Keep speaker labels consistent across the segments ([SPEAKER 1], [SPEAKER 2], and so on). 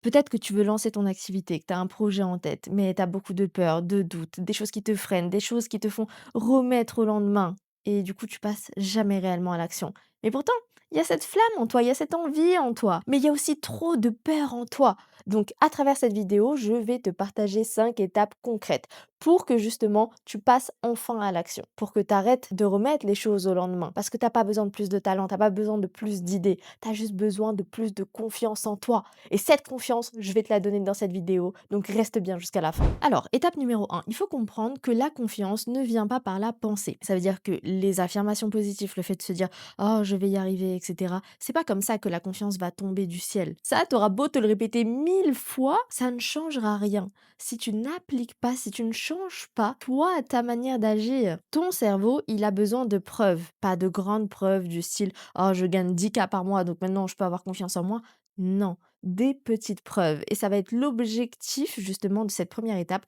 [SPEAKER 1] Peut-être que tu veux lancer ton activité, que tu as un projet en tête, mais tu as beaucoup de peur, de doutes, des choses qui te freinent, des choses qui te font remettre au lendemain et du coup, tu passes jamais réellement à l'action. Mais pourtant, il y a cette flamme en toi, il y a cette envie en toi, mais il y a aussi trop de peur en toi. Donc, à travers cette vidéo, je vais te partager 5 étapes concrètes pour que justement tu passes enfin à l'action, pour que tu arrêtes de remettre les choses au lendemain. Parce que tu pas besoin de plus de talent, tu pas besoin de plus d'idées, tu as juste besoin de plus de confiance en toi. Et cette confiance, je vais te la donner dans cette vidéo, donc reste bien jusqu'à la fin. Alors, étape numéro un, il faut comprendre que la confiance ne vient pas par la pensée. Ça veut dire que les affirmations positives, le fait de se dire «Oh, je vais y arriver», etc., c'est pas comme ça que la confiance va tomber du ciel. Ça, t'auras beau te le répéter 1000 fois, ça ne changera rien. Si tu n'appliques pas, si tu ne changes pas, toi, ta manière d'agir, ton cerveau, il a besoin de preuves, pas de grandes preuves du style «Oh, je gagne 10K par mois, donc maintenant je peux avoir confiance en moi». Non, des petites preuves et ça va être l'objectif justement de cette première étape,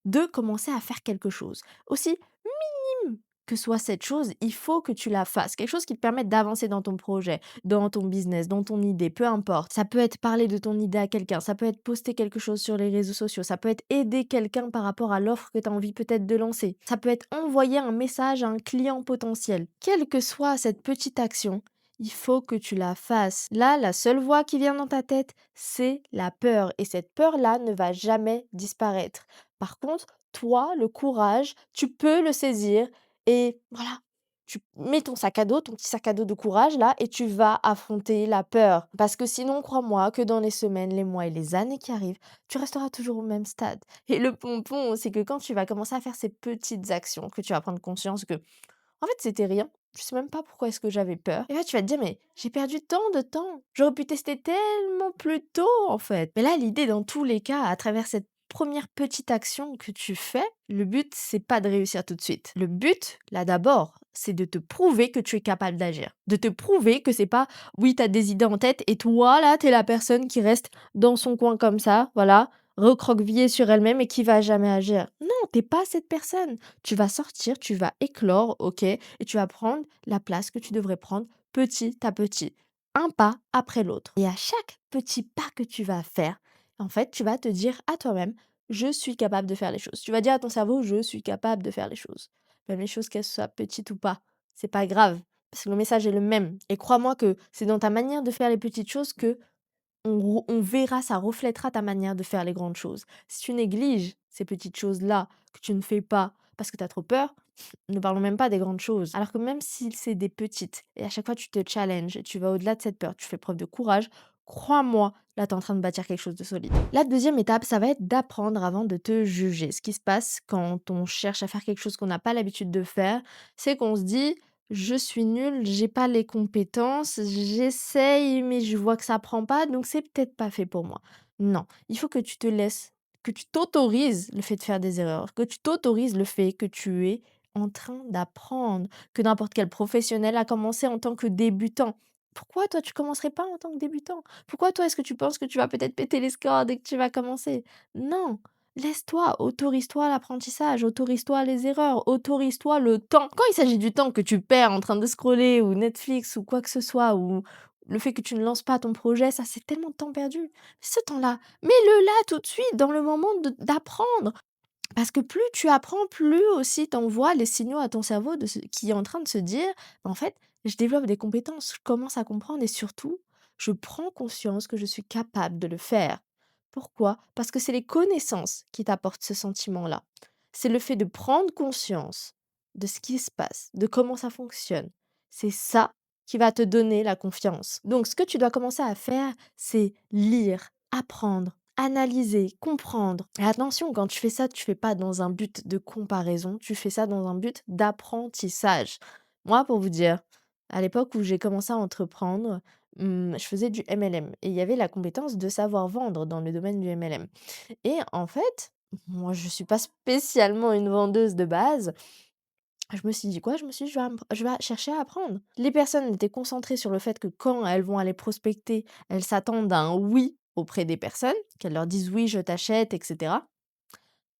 [SPEAKER 1] de commencer à faire quelque chose. Aussi minime que soit cette chose, il faut que tu la fasses. Quelque chose qui te permette d'avancer dans ton projet, dans ton business, dans ton idée, peu importe. Ça peut être parler de ton idée à quelqu'un, ça peut être poster quelque chose sur les réseaux sociaux, ça peut être aider quelqu'un par rapport à l'offre que tu as envie peut-être de lancer. Ça peut être envoyer un message à un client potentiel. Quelle que soit cette petite action, il faut que tu la fasses. Là, la seule voix qui vient dans ta tête, c'est la peur. Et cette peur-là ne va jamais disparaître. Par contre, toi, le courage, tu peux le saisir et voilà. Tu mets ton sac à dos, ton petit sac à dos de courage là, et tu vas affronter la peur. Parce que sinon, crois-moi que dans les semaines, les mois et les années qui arrivent, tu resteras toujours au même stade. Et le pompon, c'est que quand tu vas commencer à faire ces petites actions, que tu vas prendre conscience que en fait, c'était rien. Je sais même pas pourquoi est-ce que j'avais peur. Et là, tu vas te dire: «Mais j'ai perdu tant de temps. J'aurais pu tester tellement plus tôt, en fait». Mais là, l'idée dans tous les cas, à travers cette première petite action que tu fais, le but, c'est pas de réussir tout de suite. Le but, là, d'abord, c'est de te prouver que tu es capable d'agir. De te prouver que c'est pas, oui, tu as des idées en tête et toi, là, tu es la personne qui reste dans son coin comme ça, voilà, recroquevillée sur elle-même et qui va jamais agir. Non, tu pas cette personne. Tu vas sortir, tu vas éclore, OK, et tu vas prendre la place que tu devrais prendre petit à petit, un pas après l'autre. Et à chaque petit pas que tu vas faire, en fait, tu vas te dire à toi-même: «Je suis capable de faire les choses». Tu vas dire à ton cerveau: «Je suis capable de faire les choses». Même les choses, qu'elles soient petites ou pas, c'est pas grave, parce que le message est le même. Et crois-moi que c'est dans ta manière de faire les petites choses que on verra, ça reflètera ta manière de faire les grandes choses. Si tu négliges ces petites choses-là, que tu ne fais pas parce que tu as trop peur, ne parlons même pas des grandes choses. Alors que même si c'est des petites et à chaque fois tu te challenges et tu vas au-delà de cette peur, tu fais preuve de courage, crois-moi, là tu es en train de bâtir quelque chose de solide. La deuxième étape, ça va être d'apprendre avant de te juger. Ce qui se passe quand on cherche à faire quelque chose qu'on n'a pas l'habitude de faire, c'est qu'on se dit: «Je suis nul, j'ai pas les compétences, j'essaye mais je vois que ça prend pas, donc c'est peut-être pas fait pour moi». Non, il faut que tu te laisses, que tu t'autorises le fait de faire des erreurs, que tu t'autorises le fait que tu es en train d'apprendre, que n'importe quel professionnel a commencé en tant que débutant. Pourquoi toi tu commencerais pas en tant que débutant? Pourquoi toi est-ce que tu penses que tu vas peut-être péter les scores dès que tu vas commencer? Non, laisse-toi, autorise-toi l'apprentissage, autorise-toi les erreurs, autorise-toi le temps. Quand il s'agit du temps que tu perds en train de scroller ou Netflix ou quoi que ce soit ou le fait que tu ne lances pas ton projet, ça c'est tellement de temps perdu. Ce temps-là, mets-le là tout de suite dans le moment d'apprendre. Parce que plus tu apprends, plus aussi tu envoies les signaux à ton cerveau qui est en train de se dire: «Bah, en fait, je développe des compétences, je commence à comprendre et surtout, je prends conscience que je suis capable de le faire». Pourquoi? Parce que c'est les connaissances qui t'apportent ce sentiment-là. C'est le fait de prendre conscience de ce qui se passe, de comment ça fonctionne. C'est ça qui va te donner la confiance. Donc ce que tu dois commencer à faire, c'est lire, apprendre, analyser, comprendre. Et attention, quand tu fais ça, tu fais pas dans un but de comparaison, tu fais ça dans un but d'apprentissage. Moi, pour vous dire, à l'époque où j'ai commencé à entreprendre, je faisais du MLM et il y avait la compétence de savoir vendre dans le domaine du MLM. Et en fait, moi, je suis pas spécialement une vendeuse de base. Je me suis dit quoi? Je me suis dit: je vais chercher à apprendre». Les personnes étaient concentrées sur le fait que quand elles vont aller prospecter, elles s'attendent à un «oui» auprès des personnes, qu'elles leur disent: «Oui, je t'achète» et cetera.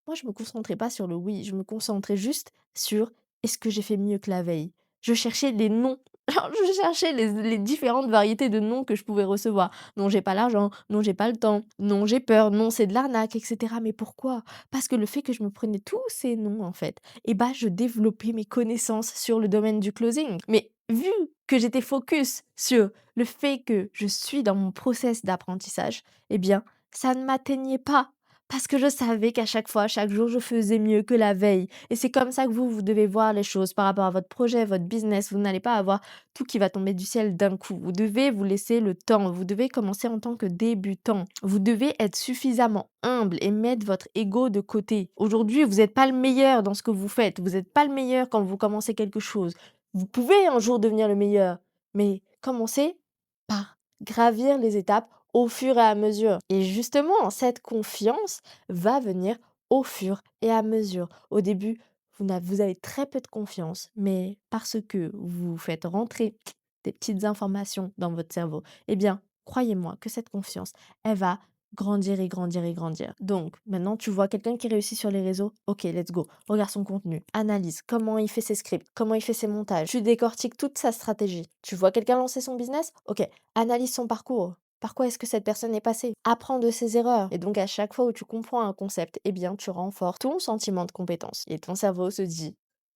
[SPEAKER 1] Moi, je me concentrais pas sur le «oui», je me concentrais juste sur: «Est-ce que j'ai fait mieux que la veille?» Je cherchais les «non». Alors je cherchais les différentes variétés de non que je pouvais recevoir. Non, j'ai pas l'argent, non, j'ai pas le temps, non, j'ai peur, non, c'est de l'arnaque, et cetera. Mais pourquoi? Parce que le fait que je me prenais tous ces noms, en fait, et bah, je développais mes connaissances sur le domaine du closing. Mais vu que j'étais focus sur le fait que je suis dans mon process d'apprentissage, eh bien, ça ne m'atteignait pas. Parce que je savais qu'à chaque fois, chaque jour, je faisais mieux que la veille. Et c'est comme ça que vous devez voir les choses par rapport à votre projet, votre business. Vous n'allez pas avoir tout qui va tomber du ciel d'un coup. Vous devez vous laisser le temps. Vous devez commencer en tant que débutant. Vous devez être suffisamment humble et mettre votre ego de côté. Aujourd'hui, vous n'êtes pas le meilleur dans ce que vous faites. Vous n'êtes pas le meilleur quand vous commencez quelque chose. Vous pouvez un jour devenir le meilleur, mais commencez par gravir les étapes au fur et à mesure. Et justement, cette confiance va venir au fur et à mesure. Au début, vous avez très peu de confiance, mais parce que vous faites rentrer des petites informations dans votre cerveau, eh bien, croyez-moi que cette confiance, elle va grandir et grandir et grandir. Donc, maintenant, tu vois quelqu'un qui réussit sur les réseaux, ok, let's go. Regarde son contenu, analyse comment il fait ses scripts, comment il fait ses montages. Tu décortiques toute sa stratégie. Tu vois quelqu'un lancer son business, ok, analyse son parcours. Par quoi est-ce que cette personne est passée? Apprends de ses erreurs. Et donc, à chaque fois où tu comprends un concept, eh bien, tu renforces ton sentiment de compétence. Et ton cerveau se dit,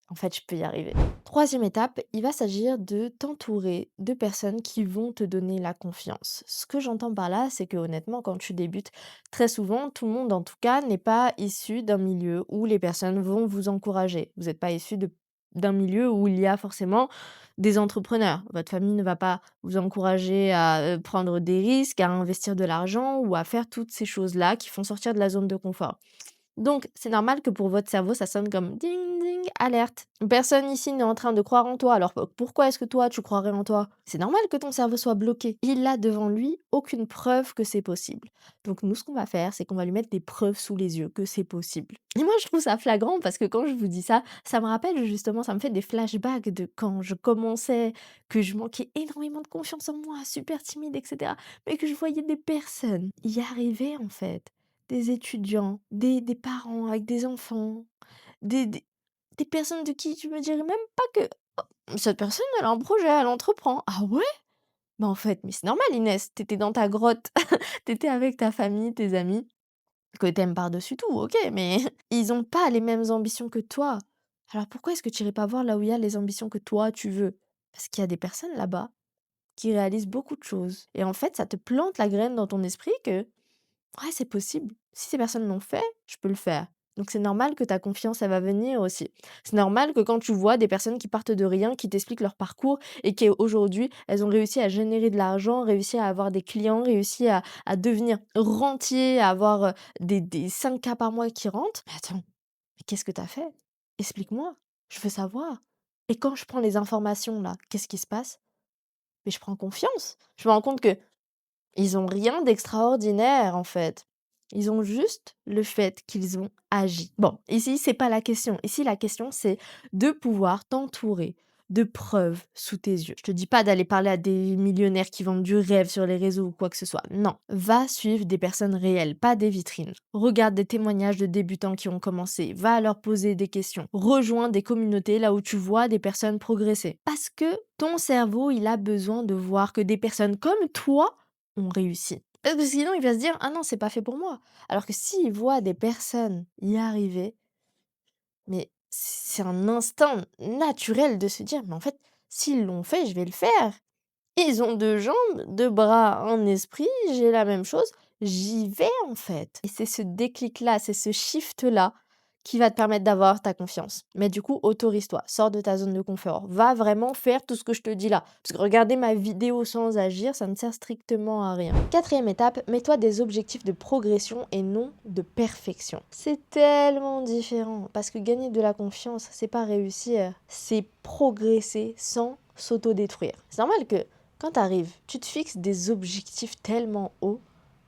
[SPEAKER 1] en fait, je peux y arriver. Troisième étape, il va s'agir de t'entourer de personnes qui vont te donner la confiance. Ce que j'entends par là, c'est que honnêtement, quand tu débutes, très souvent, tout le monde, en tout cas, n'est pas issu d'un milieu où les personnes vont vous encourager. Vous n'êtes pas issu d'un milieu où il y a forcément des entrepreneurs. Votre famille ne va pas vous encourager à prendre des risques, à investir de l'argent ou à faire toutes ces choses-là qui font sortir de la zone de confort. Donc, c'est normal que pour votre cerveau, ça sonne comme ding ding, alerte. Personne ici n'est en train de croire en toi, alors pourquoi est-ce que toi, tu croirais en toi? C'est normal que ton cerveau soit bloqué. Il a devant lui aucune preuve que c'est possible. Donc, nous, ce qu'on va faire, c'est qu'on va lui mettre des preuves sous les yeux que c'est possible. Et moi, je trouve ça flagrant parce que quand je vous dis ça, ça me rappelle justement, ça me fait des flashbacks de quand je commençais, que je manquais énormément de confiance en moi, super timide, etc. Mais que je voyais des personnes y arriver en fait, des étudiants, des parents avec des enfants, des des des personnes de qui tu me dirais même pas que: «Oh, cette personne, elle a un projet, elle entreprend». «Ah ouais? Bah, en fait, mais c'est normal Inès, tu dans ta grotte, tu avec ta famille, tes amis, que tu par-dessus tout, OK, mais ils ont pas les mêmes ambitions que toi. Alors pourquoi est-ce que tu irais pas voir là où il y a les ambitions que toi tu veux?» Parce qu'il y a des personnes là-bas qui réalisent beaucoup de choses et en fait, ça te plante la graine dans ton esprit que ouais, c'est possible. Si ces personnes l'ont fait, je peux le faire. Donc c'est normal que ta confiance, elle va venir aussi. C'est normal que quand tu vois des personnes qui partent de rien, qui t'expliquent leur parcours et qu'aujourd'hui, elles ont réussi à générer de l'argent, réussi à avoir des clients, réussi à devenir rentier, à avoir des 5K par mois qui rentrent. Mais attends, mais qu'est-ce que tu as fait? Explique-moi. Je veux savoir. Et quand je prends les informations là, qu'est-ce qui se passe? Mais je prends confiance. Je me rends compte que ils ont rien d'extraordinaire, en fait. Ils ont juste le fait qu'ils ont agi. Bon, ici, c'est pas la question. Ici, la question, c'est de pouvoir t'entourer de preuves sous tes yeux. Je te dis pas d'aller parler à des millionnaires qui vendent du rêve sur les réseaux ou quoi que ce soit. Non. Va suivre des personnes réelles, pas des vitrines. Regarde des témoignages de débutants qui ont commencé. Va leur poser des questions. Rejoins des communautés là où tu vois des personnes progresser. Parce que ton cerveau, il a besoin de voir que des personnes comme toi ont réussi. Parce que sinon, il va se dire: «Ah non, c'est pas fait pour moi». Alors que s'il voit des personnes y arriver, mais c'est un instinct naturel de se dire: «Mais en fait, s'ils l'ont fait, je vais le faire». Ils ont 2 jambes, 2 bras, un esprit, j'ai la même chose, j'y vais en fait. Et c'est ce déclic-là, c'est ce shift-là qui va te permettre d'avoir ta confiance. Mais du coup, autorise-toi, sors de ta zone de confort, va vraiment faire tout ce que je te dis là. Parce que regarder ma vidéo sans agir, ça ne sert strictement à rien. Quatrième étape, mets-toi des objectifs de progression et non de perfection. C'est tellement différent parce que gagner de la confiance, c'est pas réussir, c'est progresser sans s'auto-détruire. C'est normal que quand tu arrives, tu te fixes des objectifs tellement hauts,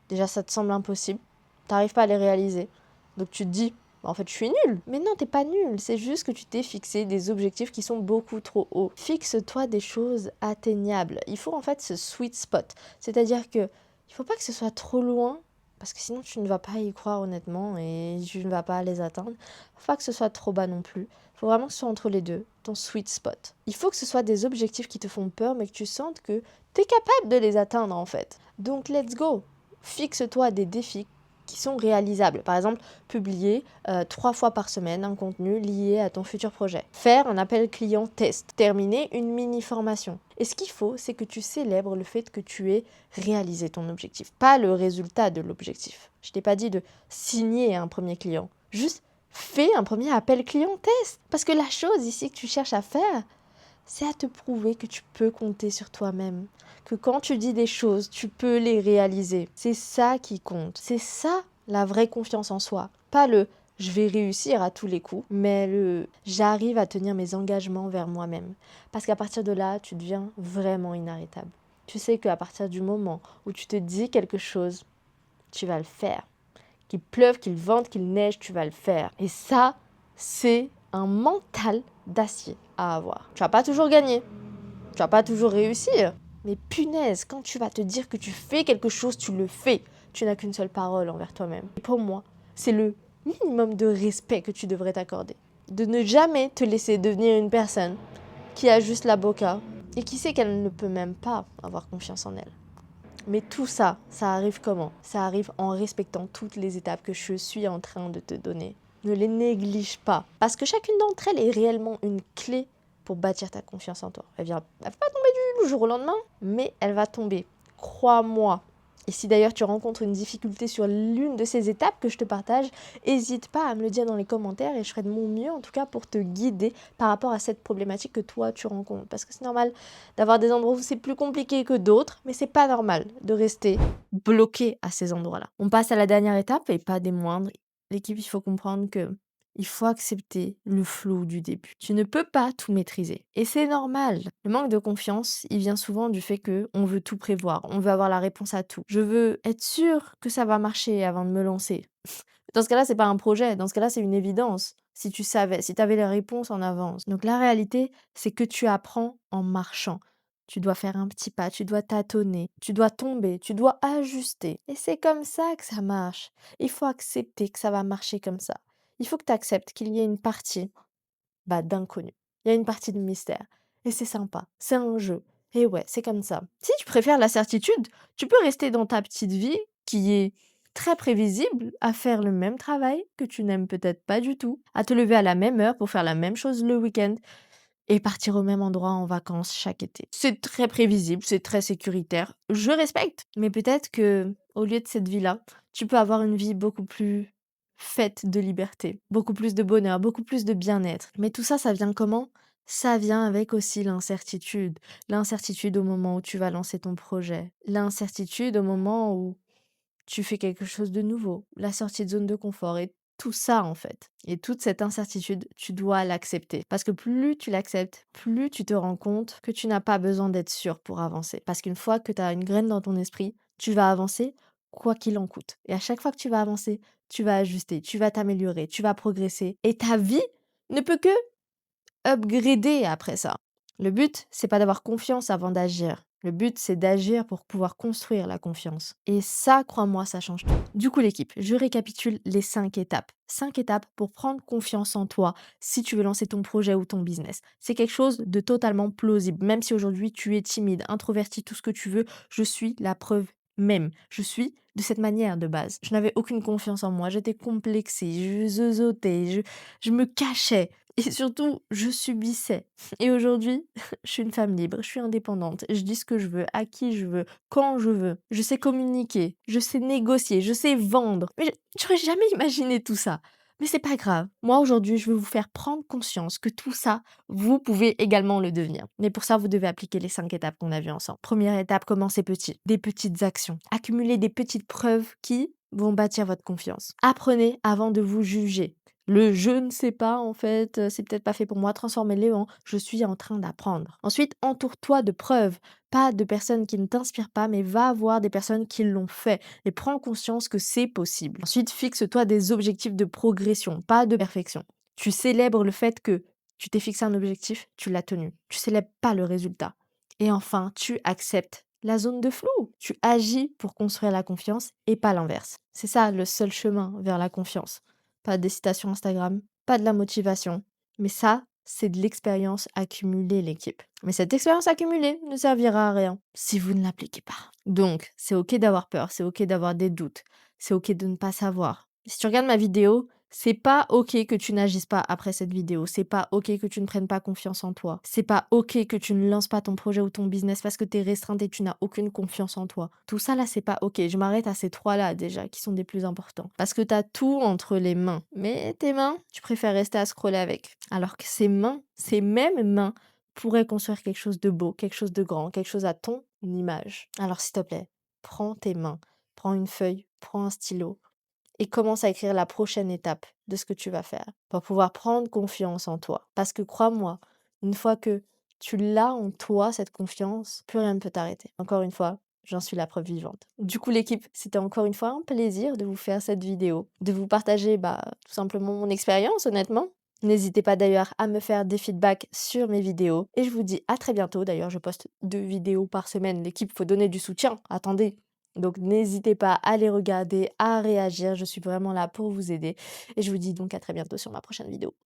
[SPEAKER 1] déjà ça te semble impossible, t'arrives pas à les réaliser. Donc tu te dis, bah, en fait je suis nul. Mais non, t'es pas nul, c'est juste que tu t'es fixé des objectifs qui sont beaucoup trop hauts. Fixe-toi des choses atteignables. Il faut en fait ce sweet spot. C'est-à-dire que il faut pas que ce soit trop loin, Parce que sinon, tu ne vas pas y croire honnêtement et tu ne vas pas les atteindre. Faut pas que ce soit trop bas non plus. Faut vraiment que ce soit entre les deux, ton sweet spot. Il faut que ce soit des objectifs qui te font peur, mais que tu sentes que tu es capable de les atteindre en fait. Donc, let's go. Fixe-toi des défis qui sont réalisables. Par exemple, publier 3 fois par semaine un contenu lié à ton futur projet. Faire un appel client test. Terminer une mini-formation. Et ce qu'il faut, c'est que tu célèbres le fait que tu aies réalisé ton objectif, pas le résultat de l'objectif. Je t'ai pas dit de signer un premier client. Juste fais un premier appel client test. Parce que la chose ici que tu cherches à faire, c'est à te prouver que tu peux compter sur toi-même. Que quand tu dis des choses, tu peux les réaliser. C'est ça qui compte. C'est ça la vraie confiance en soi. Pas le je vais réussir à tous les coups, mais le j'arrive à tenir mes engagements vers moi-même. Parce qu'à partir de là, tu deviens vraiment inarrêtable. Tu sais qu'à partir du moment où tu te dis quelque chose, tu vas le faire. Qu'il pleuve, qu'il vente, qu'il neige, tu vas le faire. Et ça, c'est un mental d'acier à avoir. Tu vas pas toujours gagner, tu vas pas toujours réussir. Mais punaise, quand tu vas te dire que tu fais quelque chose, tu le fais. Tu n'as qu'une seule parole envers toi-même. Et pour moi, c'est le minimum de respect que tu devrais t'accorder. De ne jamais te laisser devenir une personne qui a juste la boca et qui sait qu'elle ne peut même pas avoir confiance en elle. Mais tout ça, ça arrive comment? Ça arrive en respectant toutes les étapes que je suis en train de te donner. Ne les néglige pas. Parce que chacune d'entre elles est réellement une clé pour bâtir ta confiance en toi. Elle va pas tomber du jour au lendemain, mais elle va tomber. Crois-moi. Et si d'ailleurs tu rencontres une difficulté sur l'une de ces étapes que je te partage, n'hésite pas à me le dire dans les commentaires et je ferai de mon mieux en tout cas pour te guider par rapport à cette problématique que toi tu rencontres. Parce que c'est normal d'avoir des endroits où c'est plus compliqué que d'autres, mais c'est pas normal de rester bloqué à ces endroits-là. On passe à la dernière étape et pas des moindres. L'équipe, il faut comprendre que il faut accepter le flou du début. Tu ne peux pas tout maîtriser. Et c'est normal. Le manque de confiance, il vient souvent du fait que on veut tout prévoir, on veut avoir la réponse à tout. Je veux être sûr que ça va marcher avant de me lancer. Dans ce cas-là, c'est pas un projet, dans ce cas-là, c'est une évidence. Si tu savais, si tu avais les réponses en avance. Donc la réalité, c'est que tu apprends en marchant. Tu dois faire un petit pas, tu dois tâtonner, tu dois tomber, tu dois ajuster. Et c'est comme ça que ça marche. Il faut accepter que ça va marcher comme ça. Il faut que tu acceptes qu'il y ait une partie d'inconnu. Il y a une partie de mystère. Et c'est sympa. C'est un jeu. Et ouais, c'est comme ça. Si tu préfères la certitude, tu peux rester dans ta petite vie qui est très prévisible, à faire le même travail que tu n'aimes peut-être pas du tout, à te lever à la même heure pour faire la même chose le week-end et partir au même endroit en vacances chaque été. C'est très prévisible, c'est très sécuritaire. Je respecte. Mais peut-être que au lieu de cette vie-là, tu peux avoir une vie beaucoup plus faite de liberté, beaucoup plus de bonheur, beaucoup plus de bien-être. Mais tout ça, ça vient comment? Ça vient avec aussi l'incertitude. L'incertitude au moment où tu vas lancer ton projet. L'incertitude au moment où tu fais quelque chose de nouveau, la sortie de zone de confort et tout ça en fait. Et toute cette incertitude, tu dois l'accepter. Parce que plus tu l'acceptes, plus tu te rends compte que tu n'as pas besoin d'être sûr pour avancer. Parce qu'une fois que tu as une graine dans ton esprit, tu vas avancer quoi qu'il en coûte. Et à chaque fois que tu vas avancer, tu vas ajuster, tu vas t'améliorer, tu vas progresser. Et ta vie ne peut que upgrader après ça. Le but, c'est pas d'avoir confiance avant d'agir. Le but, c'est d'agir pour pouvoir construire la confiance. Et ça, crois-moi, ça change tout. Du coup, l'équipe, je récapitule les 5 étapes. 5 étapes pour prendre confiance en toi si tu veux lancer ton projet ou ton business. C'est quelque chose de totalement plausible. Même si aujourd'hui tu es timide, introverti, tout ce que tu veux, je suis la preuve même. Je suis de cette manière de base. Je n'avais aucune confiance en moi. J'étais complexée, je zozotais, je me cachais. Et surtout, je subissais. Et aujourd'hui, je suis une femme libre, je suis indépendante, je dis ce que je veux, à qui je veux, quand je veux. Je sais communiquer, je sais négocier, je sais vendre. Mais j'aurais jamais imaginé tout ça. Mais c'est pas grave. Moi, aujourd'hui, je veux vous faire prendre conscience que tout ça, vous pouvez également le devenir. Mais pour ça, vous devez appliquer les 5 étapes qu'on a vues ensemble. Première étape, commencez petit. Des petites actions. Accumulez des petites preuves qui vont bâtir votre confiance. Apprenez avant de vous juger. Le «je ne sais pas en fait, c'est peut-être pas fait pour moi», transformez-le en «je suis en train d'apprendre». Ensuite, entoure-toi de preuves, pas de personnes qui ne t'inspirent pas, mais va voir des personnes qui l'ont fait et prends conscience que c'est possible. Ensuite, fixe-toi des objectifs de progression, pas de perfection. Tu célèbres le fait que tu t'es fixé un objectif, tu l'as tenu. Tu célèbres pas le résultat. Et enfin, tu acceptes la zone de flou. Tu agis pour construire la confiance et pas l'inverse. C'est ça le seul chemin vers la confiance. Pas des citations Instagram, pas de la motivation, mais ça, c'est de l'expérience accumulée, l'équipe. Mais cette expérience accumulée ne servira à rien si vous ne l'appliquez pas. Donc, c'est OK d'avoir peur, c'est OK d'avoir des doutes, c'est OK de ne pas savoir. Si tu regardes ma vidéo, c'est pas OK que tu n'agisses pas après cette vidéo. C'est pas OK que tu ne prennes pas confiance en toi. C'est pas OK que tu ne lances pas ton projet ou ton business parce que tu es restreinte et tu n'as aucune confiance en toi. Tout ça là, c'est pas OK. Je m'arrête à ces trois-là déjà qui sont des plus importants. Parce que tu as tout entre les mains. Mais tes mains, tu préfères rester à scroller avec. Alors que ces mains, ces mêmes mains, pourraient construire quelque chose de beau, quelque chose de grand, quelque chose à ton image. Alors s'il te plaît, prends tes mains, prends une feuille, prends un stylo et commence à écrire la prochaine étape de ce que tu vas faire pour pouvoir prendre confiance en toi. Parce que crois-moi, une fois que tu l'as en toi, cette confiance, plus rien ne peut t'arrêter. Encore une fois, j'en suis la preuve vivante. Du coup, l'équipe, c'était encore une fois un plaisir de vous faire cette vidéo, de vous partager tout simplement mon expérience, honnêtement. N'hésitez pas d'ailleurs à me faire des feedbacks sur mes vidéos. Et je vous dis à très bientôt. D'ailleurs, je poste 2 vidéos par semaine. L'équipe, faut donner du soutien. Attendez, donc n'hésitez pas à les regarder, à réagir, je suis vraiment là pour vous aider et je vous dis donc à très bientôt sur ma prochaine vidéo.